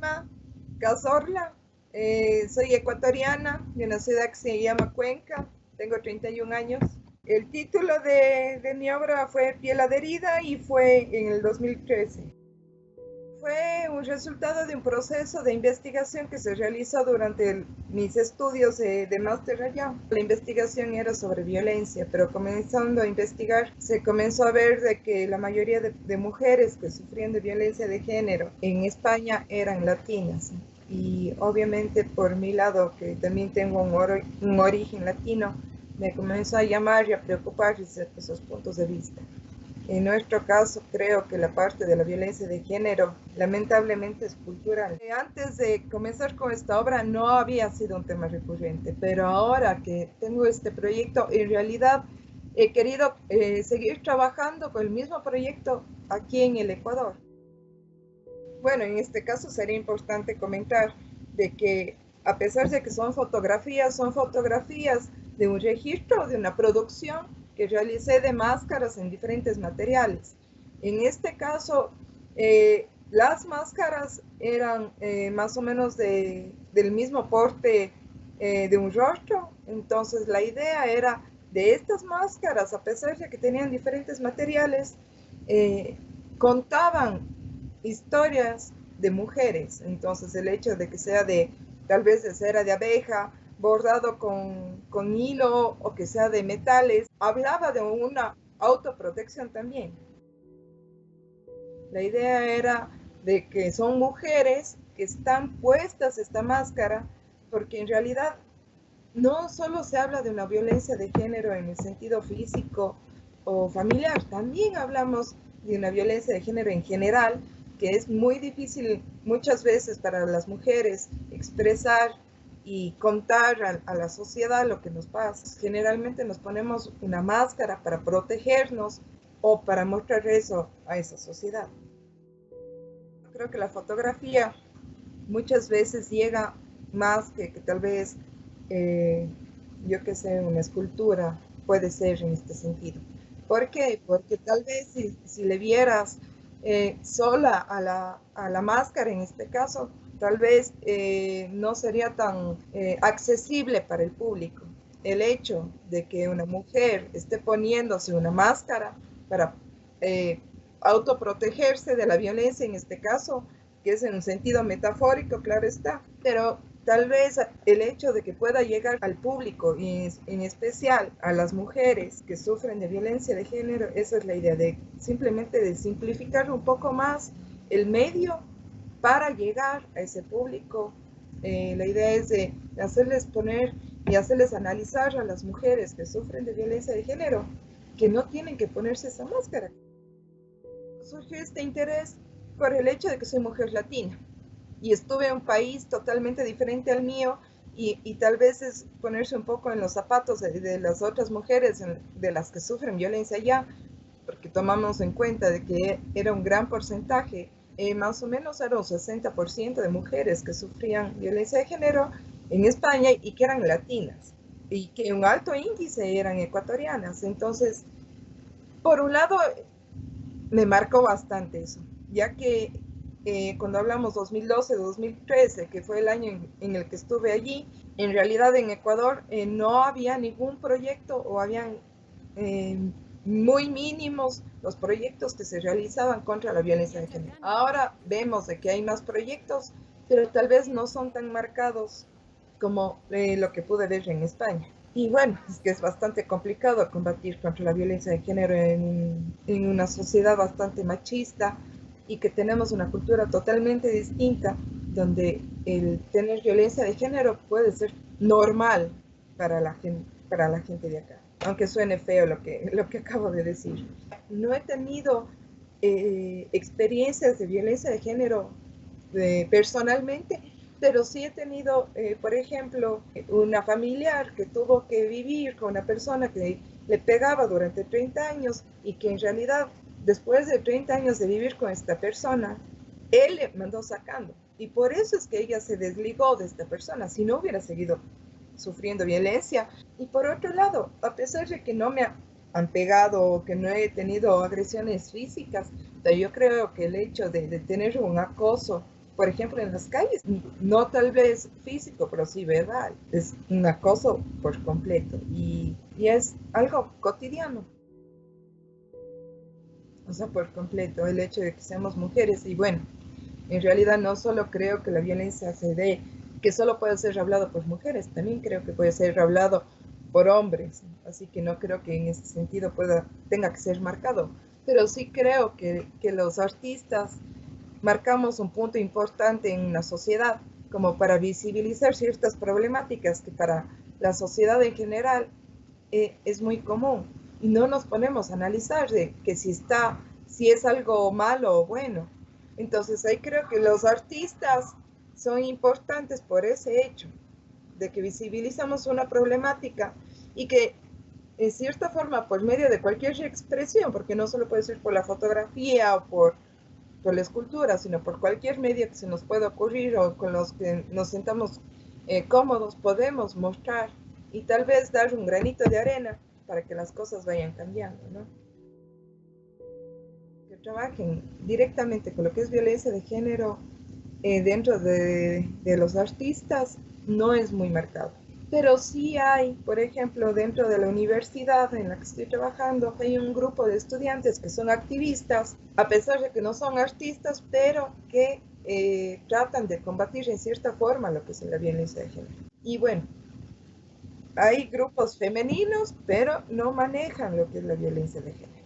Fátima Cazorla, soy ecuatoriana de una ciudad que se llama Cuenca, tengo 31 años. El título de mi obra fue Piel adherida y fue en el 2013. Fue un resultado de un proceso de investigación que se realizó durante mis estudios de máster allá. La investigación era sobre violencia, pero comenzando a investigar se comenzó a ver de que la mayoría de mujeres que sufrían de violencia de género en España eran latinas. Y obviamente por mi lado, que también tengo un origen latino, me comenzó a llamar y a preocupar esos puntos de vista. En nuestro caso, creo que la parte de la violencia de género lamentablemente es cultural. Antes de comenzar con esta obra no había sido un tema recurrente, pero ahora que tengo este proyecto, en realidad he querido seguir trabajando con el mismo proyecto aquí en el Ecuador. Bueno, en este caso sería importante comentar de que a pesar de que son fotografías de un registro, de una producción que realicé de máscaras en diferentes materiales. En este caso, las máscaras eran más o menos del mismo porte de un rostro, entonces la idea era de estas máscaras, a pesar de que tenían diferentes materiales, contaban historias de mujeres. Entonces el hecho de que sea de tal vez de cera de abeja, bordado con hilo o que sea de metales, hablaba de una autoprotección también. La idea era de que son mujeres que están puestas esta máscara porque en realidad no solo se habla de una violencia de género en el sentido físico o familiar, también hablamos de una violencia de género en general, que es muy difícil muchas veces para las mujeres expresar y contar a la sociedad lo que nos pasa. Generalmente nos ponemos una máscara para protegernos o para mostrar eso a esa sociedad. Creo que la fotografía muchas veces llega más que tal vez, yo que sé, una escultura puede ser en este sentido. ¿Por qué? Porque tal vez si le vieras sola a la máscara en este caso, tal vez no sería tan accesible para el público. El hecho de que una mujer esté poniéndose una máscara para autoprotegerse de la violencia en este caso, que es en un sentido metafórico, claro está, pero tal vez el hecho de que pueda llegar al público y en especial a las mujeres que sufren de violencia de género, esa es la idea de simplemente de simplificar un poco más el medio para llegar a ese público. La idea es de hacerles poner y hacerles analizar a las mujeres que sufren de violencia de género que no tienen que ponerse esa máscara. Surgió este interés por el hecho de que soy mujer latina y estuve en un país totalmente diferente al mío y tal vez es ponerse un poco en los zapatos de las otras mujeres de las que sufren violencia allá, porque tomamos en cuenta de que era un gran porcentaje, más o menos era un 60% de mujeres que sufrían violencia de género en España y que eran latinas y que un alto índice eran ecuatorianas. Entonces, por un lado, me marcó bastante eso, ya que cuando hablamos 2012-2013, que fue el año en el que estuve allí, en realidad en Ecuador no había ningún proyecto o habían eh, muy mínimos los proyectos que se realizaban contra la violencia de género. Ahora vemos de que hay más proyectos, pero tal vez no son tan marcados como lo que pude ver en España. Y bueno, es que es bastante complicado combatir contra la violencia de género en una sociedad bastante machista y que tenemos una cultura totalmente distinta, donde el tener violencia de género puede ser normal para la gente de acá, aunque suene feo lo que acabo de decir. No he tenido experiencias de violencia de género personalmente, pero sí he tenido, por ejemplo, una familiar que tuvo que vivir con una persona que le pegaba durante 30 años y que en realidad, después de 30 años de vivir con esta persona, él le mandó sacando. Y por eso es que ella se desligó de esta persona, si no hubiera seguido sufriendo violencia. Y por otro lado, a pesar de que no me han pegado o que no he tenido agresiones físicas, yo creo que el hecho de tener un acoso por ejemplo, en las calles, no tal vez físico, pero sí verbal. Es un acoso por completo y es algo cotidiano. O sea, por completo, el hecho de que seamos mujeres. Y bueno, en realidad no solo creo que la violencia se dé, que solo puede ser hablado por mujeres, también creo que puede ser hablado por hombres. Así que no creo que en ese sentido tenga que ser marcado. Pero sí creo que los artistas marcamos un punto importante en la sociedad como para visibilizar ciertas problemáticas que para la sociedad en general es muy común y no nos ponemos a analizar de que si es algo malo o bueno. Entonces ahí creo que los artistas son importantes por ese hecho, de que visibilizamos una problemática y que en cierta forma por medio de cualquier expresión, porque no solo puede ser por la fotografía o por la escultura, sino por cualquier medio que se nos pueda ocurrir o con los que nos sentamos cómodos, podemos mostrar y tal vez dar un granito de arena para que las cosas vayan cambiando, ¿no? Que trabajen directamente con lo que es violencia de género dentro de los artistas no es muy marcado. Pero sí hay, por ejemplo, dentro de la universidad en la que estoy trabajando, hay un grupo de estudiantes que son activistas, a pesar de que no son artistas, pero que tratan de combatir en cierta forma lo que es la violencia de género. Y bueno, hay grupos femeninos, pero no manejan lo que es la violencia de género.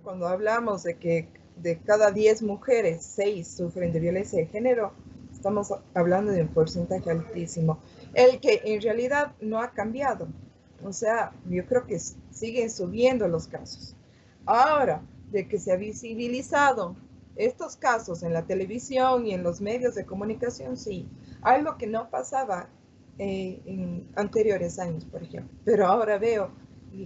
Cuando hablamos de que de cada 10 mujeres, 6 sufren de violencia de género, estamos hablando de un porcentaje altísimo, el que en realidad no ha cambiado. O sea, yo creo que siguen subiendo los casos. Ahora, de que se ha visibilizado estos casos en la televisión y en los medios de comunicación, sí, algo que no pasaba en anteriores años, por ejemplo. Pero ahora veo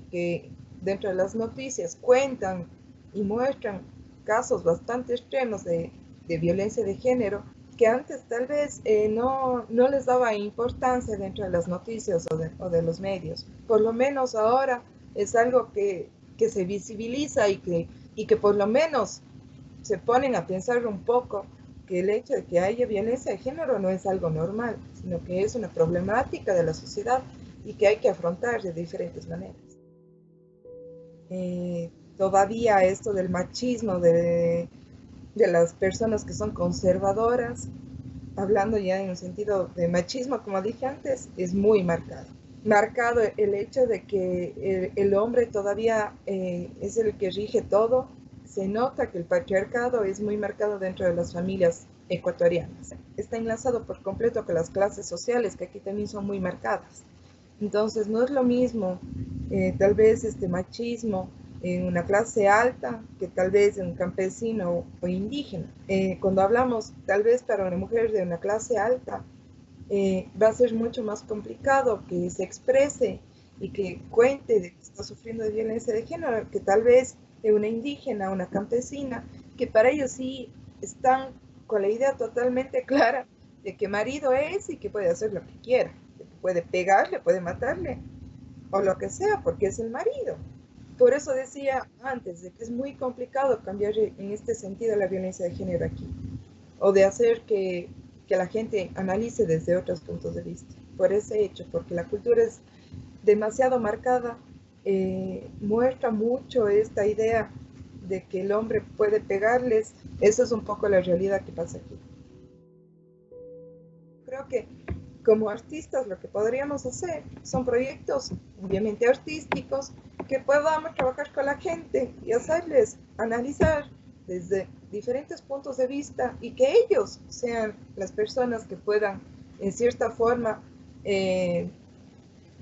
que dentro de las noticias cuentan y muestran casos bastante extremos de violencia de género que antes tal vez no les daba importancia dentro de las noticias o de los medios. Por lo menos ahora es algo que se visibiliza y que por lo menos se ponen a pensar un poco que el hecho de que haya violencia de género no es algo normal, sino que es una problemática de la sociedad y que hay que afrontar de diferentes maneras. Todavía esto del machismo de las personas que son conservadoras, hablando ya en un sentido de machismo, como dije antes, es muy marcado. Marcado el hecho de que el hombre todavía es el que rige todo. Se nota que el patriarcado es muy marcado dentro de las familias ecuatorianas. Está enlazado por completo con las clases sociales, que aquí también son muy marcadas. Entonces, no es lo mismo tal vez este machismo en una clase alta que tal vez en un campesino o indígena. Cuando hablamos tal vez para una mujer de una clase alta, va a ser mucho más complicado que se exprese y que cuente de que está sufriendo de violencia de género, que tal vez de una indígena, una campesina, que para ellos sí están con la idea totalmente clara de que marido es y que puede hacer lo que quiera, que puede pegarle, puede matarle o lo que sea, porque es el marido. Por eso decía antes de que es muy complicado cambiar en este sentido la violencia de género aquí, o de hacer que la gente analice desde otros puntos de vista, por ese hecho, porque la cultura es demasiado marcada, muestra mucho esta idea de que el hombre puede pegarles. Eso es un poco la realidad que pasa aquí. Creo que como artistas lo que podríamos hacer son proyectos obviamente artísticos que podamos trabajar con la gente y hacerles analizar desde diferentes puntos de vista y que ellos sean las personas que puedan en cierta forma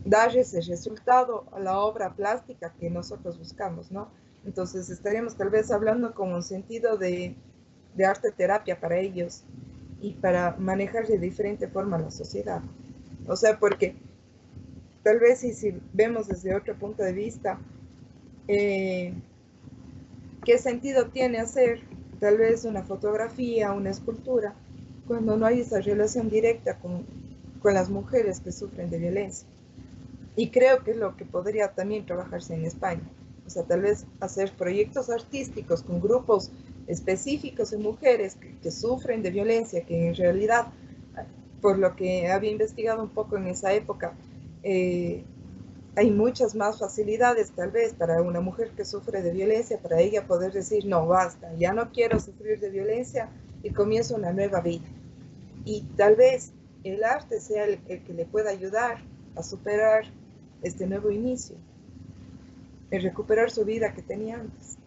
dar ese resultado a la obra plástica que nosotros buscamos, ¿no? Entonces estaríamos tal vez hablando con un sentido de arte terapia para ellos y para manejar de diferente forma la sociedad. O sea, porque tal vez si vemos desde otro punto de vista, ¿qué sentido tiene hacer tal vez una fotografía, una escultura, cuando no hay esa relación directa con las mujeres que sufren de violencia? Y creo que es lo que podría también trabajarse en España. O sea, tal vez hacer proyectos artísticos con grupos específicos en mujeres que sufren de violencia, que en realidad, por lo que había investigado un poco en esa época, hay muchas más facilidades tal vez para una mujer que sufre de violencia, para ella poder decir, no, basta, ya no quiero sufrir de violencia y comienzo una nueva vida. Y tal vez el arte sea el que le pueda ayudar a superar este nuevo inicio, en recuperar su vida que tenía antes.